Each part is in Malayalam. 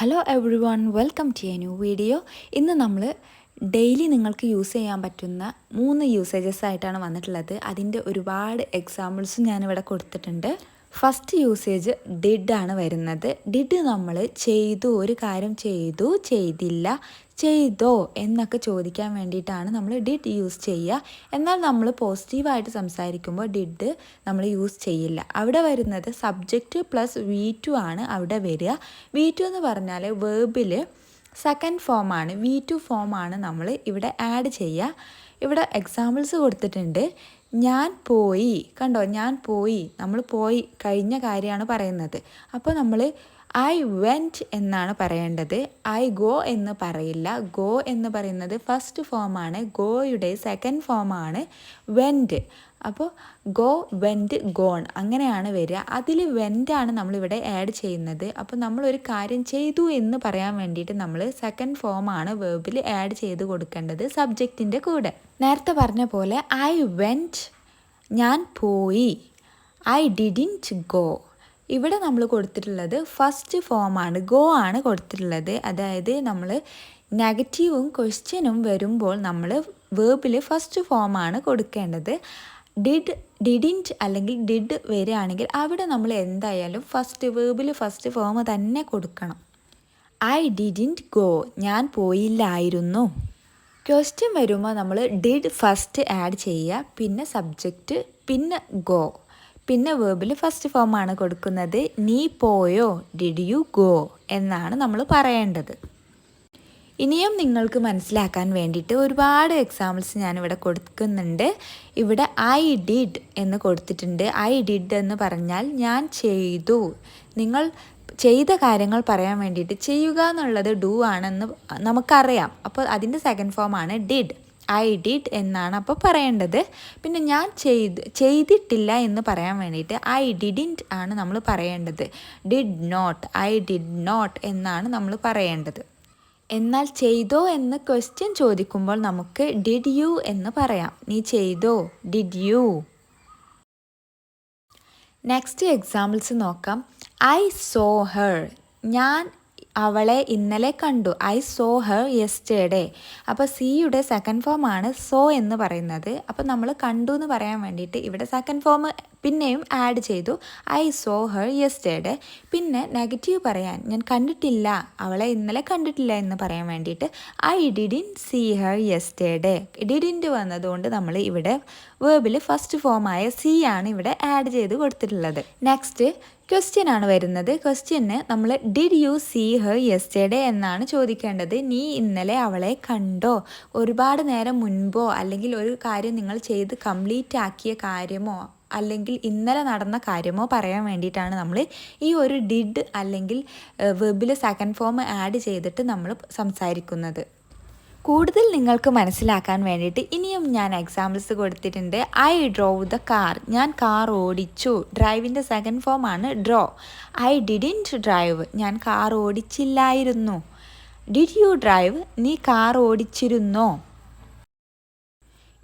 Hello everyone, welcome to a new video. ഇന്ന് നമ്മൾ ഡെയിലി നിങ്ങൾക്ക് യൂസ് ചെയ്യാൻ പറ്റുന്ന 3 യൂസേജസ് ആയിട്ടാണ് വന്നിട്ടുള്ളത്. അതിൻ്റെ ഒരുപാട് എക്സാമ്പിൾസും ഞാനിവിടെ കൊടുത്തിട്ടുണ്ട്. ഫസ്റ്റ് യൂസേജ് ഡിഡ് ആണ് വരുന്നത്. ഡിഡ് നമ്മൾ ചെയ്തു, ഒരു കാര്യം ചെയ്തു, ചെയ്തില്ല, ചെയ്തോ എന്നൊക്കെ ചോദിക്കാൻ വേണ്ടിയിട്ടാണ് നമ്മൾ ഡിഡ് യൂസ് ചെയ്യുക. എന്നാൽ നമ്മൾ പോസിറ്റീവായിട്ട് സംസാരിക്കുമ്പോൾ ഡിഡ് നമ്മൾ യൂസ് ചെയ്യില്ല. അവിടെ വരുന്നത് സബ്ജക്റ്റ് പ്ലസ് V2 ആണ് അവിടെ വരിക. V2 എന്ന് പറഞ്ഞാൽ വേർബിൽ സെക്കൻഡ് ഫോമാണ്, V2 ഫോമാണ് നമ്മൾ ഇവിടെ ആഡ് ചെയ്യുക. ഇവിടെ എക്സാമ്പിൾസ് കൊടുത്തിട്ടുണ്ട്. ഞാൻ പോയി, കണ്ടോ, ഞാൻ പോയി, നമ്മൾ പോയി കഴിഞ്ഞ കാര്യമാണ് പറയുന്നത്. അപ്പോൾ നമ്മൾ ഐ വെൻറ്റ് എന്നാണ് പറയേണ്ടത്. ഐ ഗോ എന്ന് പറയില്ല. ഗോ എന്ന് പറയുന്നത് ഫസ്റ്റ് ഫോമാണ്, ഗോയുടെ സെക്കൻഡ് ഫോമാണ് വെൻറ്റ്. അപ്പോൾ ഗോ, വെൻറ്റ്, ഗോൺ അങ്ങനെയാണ് വരിക. അതിൽ വെൻറ്റാണ് നമ്മളിവിടെ ആഡ് ചെയ്യുന്നത്. അപ്പോൾ നമ്മളൊരു കാര്യം ചെയ്തു എന്ന് പറയാൻ വേണ്ടിയിട്ട് നമ്മൾ സെക്കൻഡ് ഫോമാണ് വേർബിൽ ആഡ് ചെയ്ത് കൊടുക്കേണ്ടത് സബ്ജക്റ്റിൻ്റെ കൂടെ. നേരത്തെ പറഞ്ഞ പോലെ ഐ വെൻറ്റ്, ഞാൻ പോയി. I didn't go. ഇവിടെ നമ്മൾ കൊടുത്തിട്ടുള്ളത് ഫസ്റ്റ് ഫോമാണ്, ഗോ ആണ് കൊടുത്തിട്ടുള്ളത്. അതായത് നമ്മൾ നെഗറ്റീവും ക്വസ്റ്റ്യനും വരുമ്പോൾ നമ്മൾ വേർബിൽ ഫസ്റ്റ് ഫോമാണ് കൊടുക്കേണ്ടത്. ഡിഡിൻറ്റ് അല്ലെങ്കിൽ ഡിഡ് വരികയാണെങ്കിൽ അവിടെ നമ്മൾ എന്തായാലും വേർബിൽ ഫസ്റ്റ് ഫോം തന്നെ കൊടുക്കണം. ഐ ഡിഡിൻറ്റ് ഗോ, ഞാൻ പോയില്ലായിരുന്നു. ക്വസ്റ്റ്യൻ വരുമ്പോൾ നമ്മൾ ഡിഡ് ഫസ്റ്റ് ആഡ് ചെയ്യുക, പിന്നെ സബ്ജക്റ്റ്, പിന്നെ ഗോ, പിന്നെ വേർബിൽ ഫസ്റ്റ് ഫോമാണ് കൊടുക്കുന്നത്. നീ പോയോ, ഡിഡ് യു ഗോ എന്നാണ് നമ്മൾ പറയേണ്ടത്. ഇനിയും നിങ്ങൾക്ക് മനസ്സിലാക്കാൻ വേണ്ടിയിട്ട് ഒരുപാട് എക്സാമ്പിൾസ് ഞാനിവിടെ കൊടുക്കുന്നുണ്ട്. ഇവിടെ ഐ ഡിഡ് എന്ന് കൊടുത്തിട്ടുണ്ട്. ഐ ഡിഡ് എന്ന് പറഞ്ഞാൽ ഞാൻ ചെയ്തു. നിങ്ങൾ ചെയ്ത കാര്യങ്ങൾ പറയാൻ വേണ്ടിയിട്ട് ചെയ്യുക എന്നുള്ളത് ഡു ആണെന്ന് നമുക്കറിയാം. അപ്പോൾ അതിൻ്റെ സെക്കൻഡ് ഫോമാണ് ഡിഡ്. ഐ ഡിഡ് എന്നാണ് അപ്പോൾ പറയേണ്ടത്. പിന്നെ ഞാൻ ചെയ്തിട്ടില്ല എന്ന് പറയാൻ വേണ്ടിയിട്ട് ഐ ഡിഡിൻറ്റ് ആണ് നമ്മൾ പറയേണ്ടത്. Did not, I did not എന്നാണ് നമ്മൾ പറയേണ്ടത്. എന്നാൽ ചെയ്തോ എന്ന് ക്വസ്റ്റ്യൻ ചോദിക്കുമ്പോൾ നമുക്ക് ഡിഡ് യു എന്ന് പറയാം. നീ ചെയ്തോ, ഡിഡ് യു. നെക്സ്റ്റ് എക്സാമ്പിൾസ് നോക്കാം. ഐ സോ ഹെർ, ഞാൻ അവളെ ഇന്നലെ കണ്ടു. I saw her yesterday. അപ്പോൾ സിയുടെ സെക്കൻഡ് ഫോമാണ് സോ എന്ന് പറയുന്നത്. അപ്പോൾ നമ്മൾ കണ്ടു എന്ന് പറയാൻ വേണ്ടിയിട്ട് ഇവിടെ സെക്കൻഡ് ഫോം പിന്നെയും ആഡ് ചെയ്തു. I saw her yesterday. പിന്നെ നെഗറ്റീവ് പറയാൻ, ഞാൻ കണ്ടിട്ടില്ല, അവളെ ഇന്നലെ കണ്ടിട്ടില്ല എന്ന് പറയാൻ വേണ്ടിയിട്ട് I didn't see her yesterday. Didn't വന്നതുകൊണ്ട് നമ്മൾ ഇവിടെ വേർബിൽ ഫസ്റ്റ് ഫോമായ സി ആണ് ഇവിടെ ആഡ് ചെയ്ത് കൊടുത്തിട്ടുള്ളത്. നെക്സ്റ്റ് ക്വസ്റ്റ്യൻ ആണ് വരുന്നത്. ക്വസ്റ്റ്യന് നമ്മൾ did you see her yesterday എന്നാണ് ചോദിക്കേണ്ടത്. നീ ഇന്നലെ അവളെ കണ്ടോ? ഒരുപാട് നേരം മുൻപോ അല്ലെങ്കിൽ ഒരു കാര്യം നിങ്ങൾ ചെയ്ത് കംപ്ലീറ്റ് ആക്കിയ കാര്യമോ അല്ലെങ്കിൽ ഇന്നലെ നടന്ന കാര്യമോ പറയാൻ വേണ്ടിയിട്ടാണ് നമ്മൾ ഈ ഒരു ഡിഡ് അല്ലെങ്കിൽ വെബിൽ സെക്കൻഡ് ഫോം ആഡ് ചെയ്തിട്ട് നമ്മൾ സംസാരിക്കുന്നത്. കൂടുതൽ നിങ്ങൾക്ക് മനസ്സിലാക്കാൻ വേണ്ടിയിട്ട് ഇനിയും ഞാൻ എക്സാമ്പിൾസ് കൊടുത്തിട്ടുണ്ട്. ഐ ഡ്രോവ് ദ കാർ, ഞാൻ കാർ ഓടിച്ചു. ഡ്രൈവിൻ്റെ സെക്കൻഡ് ഫോമാണ് ഡ്രോ. ഐ ഡിഡിൻറ്റ് ഡ്രൈവ്, ഞാൻ കാർ ഓടിച്ചില്ലായിരുന്നു. ഡിഡ് യു ഡ്രൈവ്, നീ കാർ ഓടിച്ചിരുന്നോ?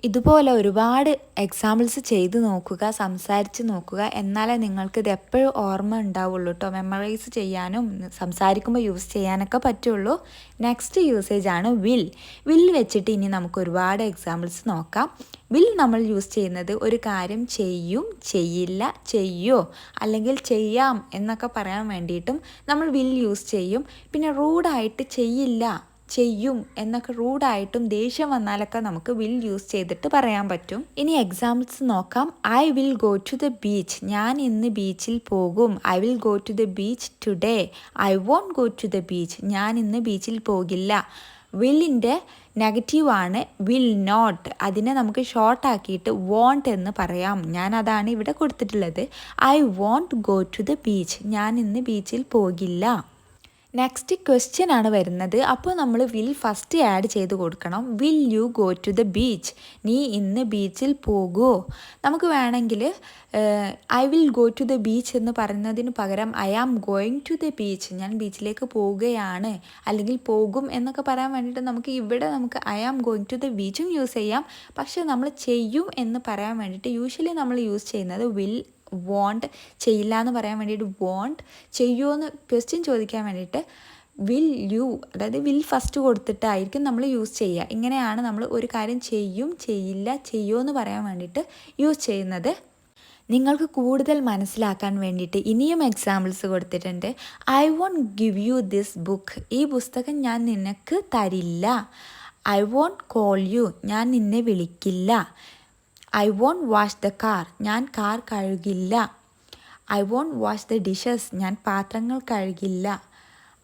ഇതുപോലെ ഒരുപാട് എക്സാമ്പിൾസ് ചെയ്ത് നോക്കുക, സംസാരിച്ച് നോക്കുക. എന്നാലേ നിങ്ങൾക്ക് ഇത് എപ്പോഴും ഓർമ്മ ഉണ്ടാവുള്ളൂ കേട്ടോ. മെമ്മറൈസ് ചെയ്യാനും സംസാരിക്കുമ്പോൾ യൂസ് ചെയ്യാനൊക്കെ പറ്റുള്ളൂ. നെക്സ്റ്റ് യൂസേജ് ആണ് വിൽ. വിൽ വെച്ചിട്ട് ഇനി നമുക്ക് ഒരുപാട് എക്സാമ്പിൾസ് നോക്കാം. വിൽ നമ്മൾ യൂസ് ചെയ്യുന്നത് ഒരു കാര്യം ചെയ്യും, ചെയ്യില്ല, ചെയ്യോ അല്ലെങ്കിൽ ചെയ്യാം എന്നൊക്കെ പറയാൻ വേണ്ടിയിട്ടും നമ്മൾ വിൽ യൂസ് ചെയ്യും. പിന്നെ റൂഡായിട്ട് ചെയ്യില്ല, ചെയ്യും എന്നൊക്കെ റൂഡായിട്ടും ദേഷ്യം വന്നാലൊക്കെ നമുക്ക് വിൽ യൂസ് ചെയ്തിട്ട് പറയാൻ പറ്റും. ഇനി എക്സാമ്പിൾസ് നോക്കാം. I will go to the beach, ഞാൻ ഇന്ന് ബീച്ചിൽ പോകും. I will go to the beach today. I won't go to the beach, ഞാൻ ഇന്ന് ബീച്ചിൽ പോകില്ല. വില്ലിൻ്റെ നെഗറ്റീവാണ് വിൽ നോട്ട്. അതിനെ നമുക്ക് ഷോർട്ട് ആക്കിയിട്ട് വോണ്ട് എന്ന് പറയാം. ഞാൻ അതാണ് ഇവിടെ കൊടുത്തിട്ടുള്ളത്. I won't go to the beach, ഞാൻ ഇന്ന് ബീച്ചിൽ പോകില്ല. നെക്സ്റ്റ് ക്വസ്റ്റ്യൻ ആണ് വരുന്നത്. അപ്പോൾ നമ്മൾ വിൽ ഫസ്റ്റ് ആഡ് ചെയ്ത് കൊടുക്കണം. Will you go to the beach, നീ ഇന്ന് ബീച്ചിൽ പോകുമോ? നമുക്ക് വേണമെങ്കിൽ I will go to the beach എന്ന് പറയുന്നതിന് പകരം I am going to the beach, ഞാൻ ബീച്ചിലേക്ക് പോവുകയാണ് അല്ലെങ്കിൽ പോകും എന്നൊക്കെ പറയാൻ വേണ്ടിയിട്ട് നമുക്ക് ഇവിടെ I am going to the ബീച്ചും യൂസ് ചെയ്യാം. പക്ഷേ നമ്മൾ ചെയ്യും എന്ന് പറയാൻ വേണ്ടിയിട്ട് യൂഷ്വലി നമ്മൾ യൂസ് ചെയ്യുന്നത് വിൽ, വോണ്ട്, ചെയ്യില്ല എന്ന് പറയാൻ വേണ്ടിയിട്ട് വോണ്ട്, ചെയ്യുമോ എന്ന് ക്വസ്റ്റ്യൻ ചോദിക്കാൻ വേണ്ടിയിട്ട് വിൽ യു, അതായത് വിൽ ഫസ്റ്റ് കൊടുത്തിട്ടായിരിക്കും നമ്മൾ യൂസ് ചെയ്യുക. ഇങ്ങനെയാണ് നമ്മൾ ഒരു കാര്യം ചെയ്യും, ചെയ്യില്ല, ചെയ്യുമോ എന്ന് പറയാൻ വേണ്ടിയിട്ട് യൂസ് ചെയ്യുന്നത്. നിങ്ങൾക്ക് കൂടുതൽ മനസ്സിലാക്കാൻ വേണ്ടിയിട്ട് ഇനിയും എക്സാമ്പിൾസ് കൊടുത്തിട്ടുണ്ട്. I won't give you this book, ഈ പുസ്തകം ഞാൻ നിനക്ക് തരില്ല. ഐ വോണ്ട് കോൾ യു, ഞാൻ നിന്നെ വിളിക്കില്ല. I won't wash the car, ഞാൻ കാർ കഴുകില്ല. I won't wash the dishes, ഞാൻ പാത്രങ്ങൾ കഴുകില്ല.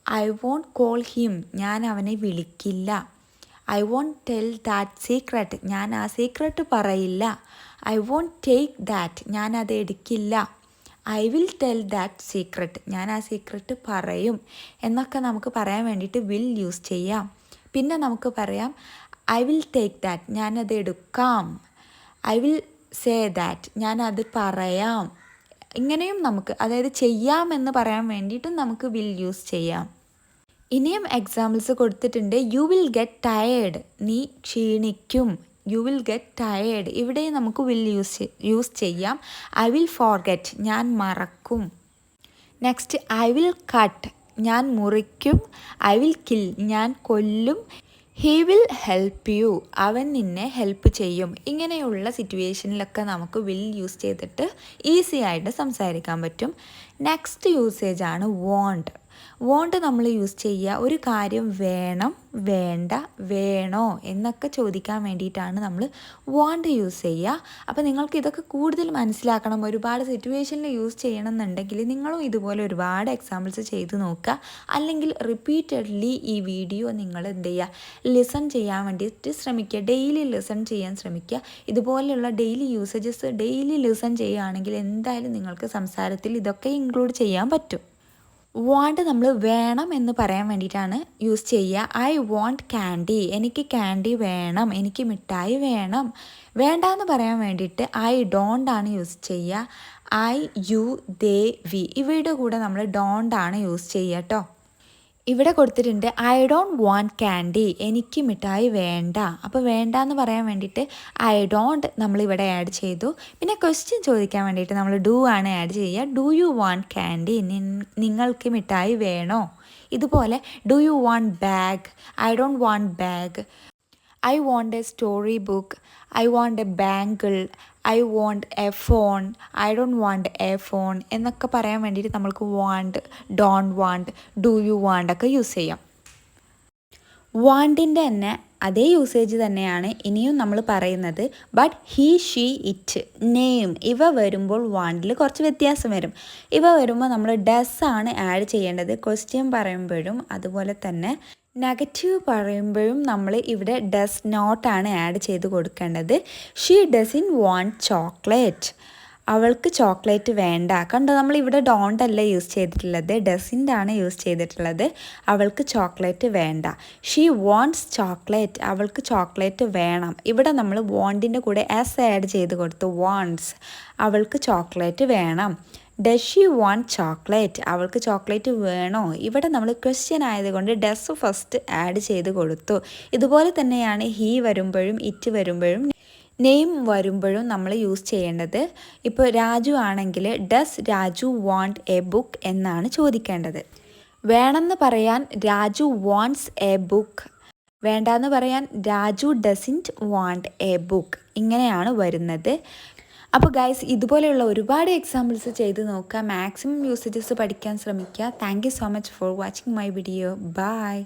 ഐ വോണ്ട് കോൾ ഹിം, ഞാൻ അവനെ വിളിക്കില്ല. I won't tell that secret, ഞാൻ ആ സീക്രട്ട് പറയില്ല. ഐ വോണ്ട് ടേക്ക് ദാറ്റ്, ഞാൻ അത് എടുക്കില്ല. I will tell that secret, ഞാൻ ആ സീക്രട്ട് പറയും എന്നൊക്കെ നമുക്ക് പറയാൻ വേണ്ടിയിട്ട് വിൽ യൂസ് ചെയ്യാം. പിന്നെ നമുക്ക് പറയാം ഐ വിൽ ടേക്ക് ദാറ്റ്, ഞാനത് എടുക്കാം. ഐ വിൽ സേ ദാറ്റ്, ഞാനത് പറയാം. ഇങ്ങനെയും നമുക്ക്, അതായത് ചെയ്യാമെന്ന് പറയാൻ വേണ്ടിയിട്ടും നമുക്ക് വിൽ യൂസ് ചെയ്യാം. ഇനിയും എക്സാമ്പിൾസ് കൊടുത്തിട്ടുണ്ട്. യു വിൽ ഗെറ്റ് ടയേർഡ്, നീ ക്ഷീണിക്കും. യു വിൽ ഗെറ്റ് ടയേർഡ്, ഇവിടെ നമുക്ക് വിൽ യൂസ് ചെയ്യാം. ഐ വിൽ ഫോർഗെറ്റ്, ഞാൻ മറക്കും. നെക്സ്റ്റ് ഐ വിൽ കട്ട്, ഞാൻ മുറിക്കും. ഐ വിൽ കിൽ, ഞാൻ കൊല്ലും. ഹീ വിൽ ഹെൽപ്പ് യു, അവൻ നിന്നെ ഹെൽപ്പ് ചെയ്യും. ഇങ്ങനെയുള്ള സിറ്റുവേഷനിലൊക്കെ നമുക്ക് വിൽ യൂസ് ചെയ്തിട്ട് ഈസി ആയിട്ട് സംസാരിക്കാൻ പറ്റും. നെക്സ്റ്റ് യൂസേജ് ആണ് വോണ്ട്. വോണ്ട് നമ്മൾ യൂസ് ചെയ്യുക ഒരു കാര്യം വേണം, വേണ്ട, വേണോ എന്നൊക്കെ ചോദിക്കാൻ വേണ്ടിയിട്ടാണ് നമ്മൾ വോണ്ട് യൂസ് ചെയ്യുക. അപ്പോൾ നിങ്ങൾക്ക് ഇതൊക്കെ കൂടുതൽ മനസ്സിലാക്കണം, ഒരുപാട് സിറ്റുവേഷനിൽ യൂസ് ചെയ്യണം എന്നുണ്ടെങ്കിൽ നിങ്ങളും ഇതുപോലെ ഒരുപാട് എക്സാമ്പിൾസ് ചെയ്ത് നോക്കുക. അല്ലെങ്കിൽ റിപ്പീറ്റഡ്ലി ഈ വീഡിയോ നിങ്ങൾ എന്ത് ചെയ്യുക, ലിസൺ ചെയ്യാൻ വേണ്ടിയിട്ട് ശ്രമിക്കുക. ഡെയിലി ലിസൺ ചെയ്യാൻ ശ്രമിക്കുക. ഇതുപോലെയുള്ള ഡെയിലി യൂസേജസ് ഡെയിലി ലിസൺ ചെയ്യുകയാണെങ്കിൽ എന്തായാലും നിങ്ങൾക്ക് സംസാരത്തിൽ ഇതൊക്കെ ഇൻക്ലൂഡ് ചെയ്യാൻ പറ്റും. വാണ്ട് നമ്മൾ വേണം എന്ന് പറയാൻ വേണ്ടിയിട്ടാണ് യൂസ് ചെയ്യുക. ഐ വോണ്ട് ക്യാൻഡി, എനിക്ക് ക്യാൻഡി വേണം, എനിക്ക് മിഠായി വേണം. വേണ്ട എന്ന് പറയാൻ വേണ്ടിയിട്ട് ഐ ഡോണ്ട് ആണ് യൂസ് ചെയ്യുക. ഐ, യു, ദേ, വി ഇവയുടെ കൂടെ നമ്മൾ ഡോണ്ട് ആണ് യൂസ് ചെയ്യുക കേട്ടോ. ഇവിടെ കൊടുത്തിട്ടുണ്ട് ഐ ഡോണ്ട് വാണ്ട് ക്യാൻഡി, എനിക്ക് മിഠായി വേണ്ട. അപ്പോൾ വേണ്ട എന്ന് പറയാൻ വേണ്ടിയിട്ട് ഐ ഡോണ്ട് നമ്മളിവിടെ ആഡ് ചെയ്തു. പിന്നെ ക്വസ്റ്റ്യൻ ചോദിക്കാൻ വേണ്ടിയിട്ട് നമ്മൾ ഡു ആണ് ആഡ് ചെയ്യുക. ഡു യു വാണ്ട് ക്യാൻഡി, നിങ്ങൾക്ക് മിഠായി വേണോ? ഇതുപോലെ do you want bag, I don't want bag. I won't A story book, I won't A bangle, I won't A phone, I don't want A phone എന്നൊക്കെ പറയാൻ വേണ്ടിയിട്ട് നമ്മൾക്ക് want, don't want, do you want ഒക്കെ യൂസ് ചെയ്യാം. വാണ്ടിൻ്റെ തന്നെ അതേ യൂസേജ് തന്നെയാണ് ഇനിയും നമ്മൾ പറയുന്നത്. But he, she, it, name ഇവ വരുമ്പോൾ വാണ്ടിൽ കുറച്ച് വ്യത്യാസം വരും. ഇവ വരുമ്പോൾ നമ്മൾ ഡസ് ആണ് ആഡ് ചെയ്യേണ്ടത്. ക്വസ്റ്റ്യൻ പറയുമ്പോഴും അതുപോലെ തന്നെ നെഗറ്റീവ് പറയുമ്പോഴും നമ്മൾ ഇവിടെ ഡസ് നോട്ട് ആണ് ആഡ് ചെയ്ത് കൊടുക്കേണ്ടത്. ഷീ ഡസിൻ വാണ്ട് ചോക്ലേറ്റ്, അവൾക്ക് ചോക്ലേറ്റ് വേണ്ട. കണ്ടോ, നമ്മളിവിടെ ഡോണ്ട് അല്ല യൂസ് ചെയ്തിട്ടുള്ളത്, ഡസിൻ്റെ ആണ് യൂസ് ചെയ്തിട്ടുള്ളത്. അവൾക്ക് ചോക്ലേറ്റ് വേണ്ട. ഷീ വാണ്ട്സ് ചോക്ലേറ്റ്, അവൾക്ക് ചോക്ലേറ്റ് വേണം. ഇവിടെ നമ്മൾ വാണ്ടിൻ്റെ കൂടെ എസ് ആഡ് ചെയ്ത് കൊടുത്തു, വാണ്ട്സ്, അവൾക്ക് ചോക്ലേറ്റ് വേണം. ഡസ് ഷീ വാണ്ട് ചോക്ലേറ്റ്, അവൾക്ക് ചോക്ലേറ്റ് വേണോ? ഇവിടെ നമ്മൾ ക്വസ്റ്റ്യൻ ആയതുകൊണ്ട് ഡസ് ഫസ്റ്റ് ആഡ് ചെയ്ത് കൊടുത്തു. ഇതുപോലെ തന്നെയാണ് ഹീ വരുമ്പോഴും ഇറ്റ് വരുമ്പോഴും നെയിം വരുമ്പോഴും നമ്മൾ യൂസ് ചെയ്യേണ്ടത്. ഇപ്പോൾ രാജു ആണെങ്കിൽ does Raju want A book എന്നാണ് ചോദിക്കേണ്ടത്. വേണമെന്ന് പറയാൻ രാജു വാണ്ട്സ് എ ബുക്ക്, വേണ്ടാന്ന് പറയാൻ Raju doesn't want A book. ഇങ്ങനെയാണ് വരുന്നത്. അപ്പോൾ ഗൈസ്, ഇതുപോലെയുള്ള ഒരുപാട് എക്സാമ്പിൾസ് ചെയ്ത് നോക്കുക, മാക്സിമം യൂസേജസ് പഠിക്കാൻ ശ്രമിക്കുക. Thank you so much for watching my video. By.